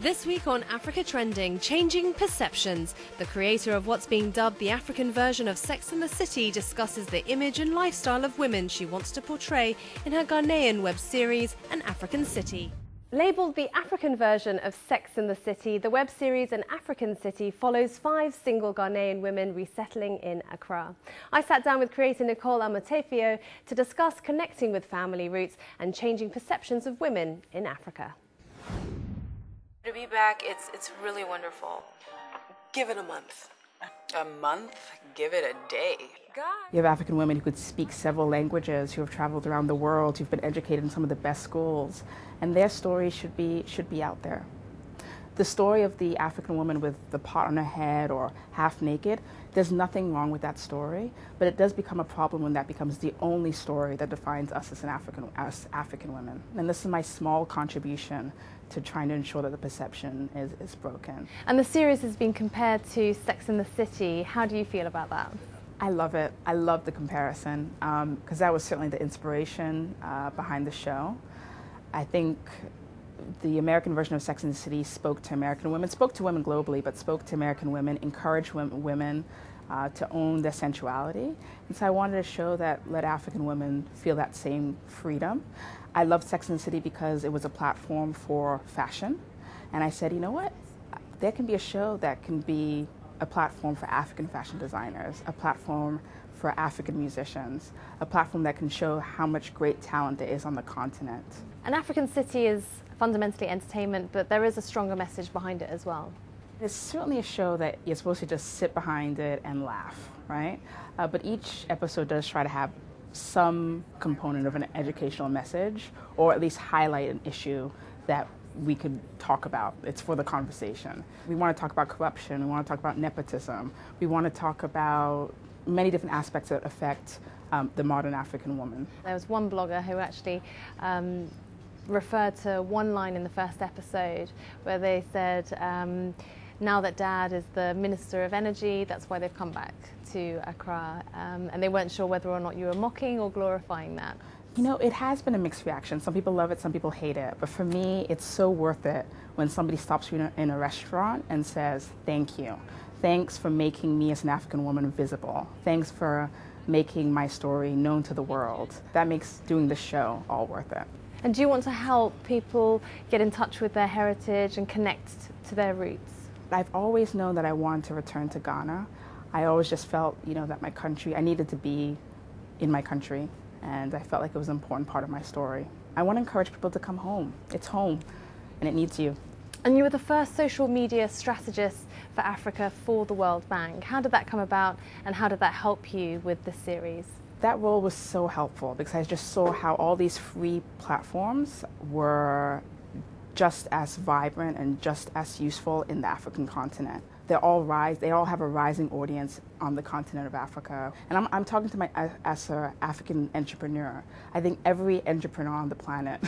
This week on Africa Trending, changing perceptions. The creator of what's being dubbed the African version of Sex and the City discusses the image and lifestyle of women she wants to portray in her Ghanaian web series, An African City. Labelled the African version of Sex and the City, the web series An African City follows 5 single Ghanaian women resettling in Accra. I sat down with creator Nicole Amarteifio to discuss connecting with family roots and changing perceptions of women in Africa. To be back, it's really wonderful. Give it a month. A month? Give it a day. God. You have African women who could speak several languages, who have traveled around the world, who've been educated in some of the best schools, and their story should be out there. The story of the African woman with the pot on her head or half naked, there's nothing wrong with that story, but it does become a problem when that becomes the only story that defines us as African women. And this is my small contribution to trying to ensure that the perception is broken. And the series has been compared to Sex and the City. How do you feel about that? I love it. I love the comparison because that was certainly the inspiration behind the show. I think the American version of Sex and the City spoke to American women, spoke to women globally, but spoke to American women, encouraged women to own their sensuality. And so I wanted to show that, let African women feel that same freedom. I loved Sex and the City because it was a platform for fashion. And I said, you know what? There can be a show that can be a platform for African fashion designers, a platform for African musicians, a platform that can show how much great talent there is on the continent. An African City is fundamentally entertainment, but there is a stronger message behind it as well. It's certainly a show that you're supposed to just sit behind it and laugh, right? But each episode does try to have some component of an educational message, or at least highlight an issue that we could talk about. It's for the conversation. We want to talk about corruption, we want to talk about nepotism, we want to talk about many different aspects that affect the modern African woman. There was one blogger who actually referred to one line in the first episode where they said, now that Dad is the Minister of Energy, that's why they've come back to Accra. And they weren't sure whether or not you were mocking or glorifying that. You know, it has been a mixed reaction. Some people love it, some people hate it. But for me, it's so worth it when somebody stops you in a restaurant and says, thank you. Thanks for making me as an African woman visible. Thanks for making my story known to the world. That makes doing the show all worth it. And do you want to help people get in touch with their heritage and connect to their roots? I've always known that I wanted to return to Ghana. I always just felt, you know, that my country, I needed to be in my country, and I felt like it was an important part of my story. I want to encourage people to come home. It's home, and it needs you. And you were the first social media strategist for Africa for the World Bank. How did that come about, and how did that help you with this series? That role was so helpful because I just saw how all these free platforms were just as vibrant and just as useful in the African continent. They all have a rising audience on the continent of Africa. And I'm talking to as an African entrepreneur. I think every entrepreneur on the planet,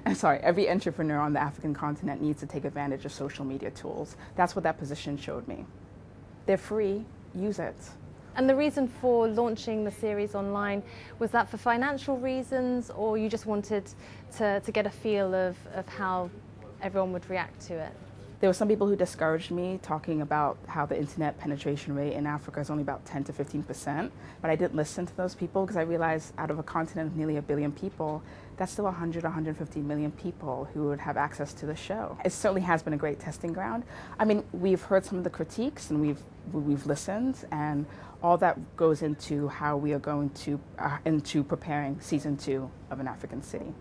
every entrepreneur on the African continent needs to take advantage of social media tools. That's what that position showed me. They're free, use it. And the reason for launching the series online, was that for financial reasons, or you just wanted to get a feel of how everyone would react to it? There were some people who discouraged me, talking about how the internet penetration rate in Africa is only about 10 to 15%. But I didn't listen to those people because I realized out of a continent of nearly 1 billion people, that's still 150 million people who would have access to the show. It certainly has been a great testing ground. I mean, we've heard some of the critiques and we've listened, and all that goes into how we are going to, into preparing season 2 of An African City.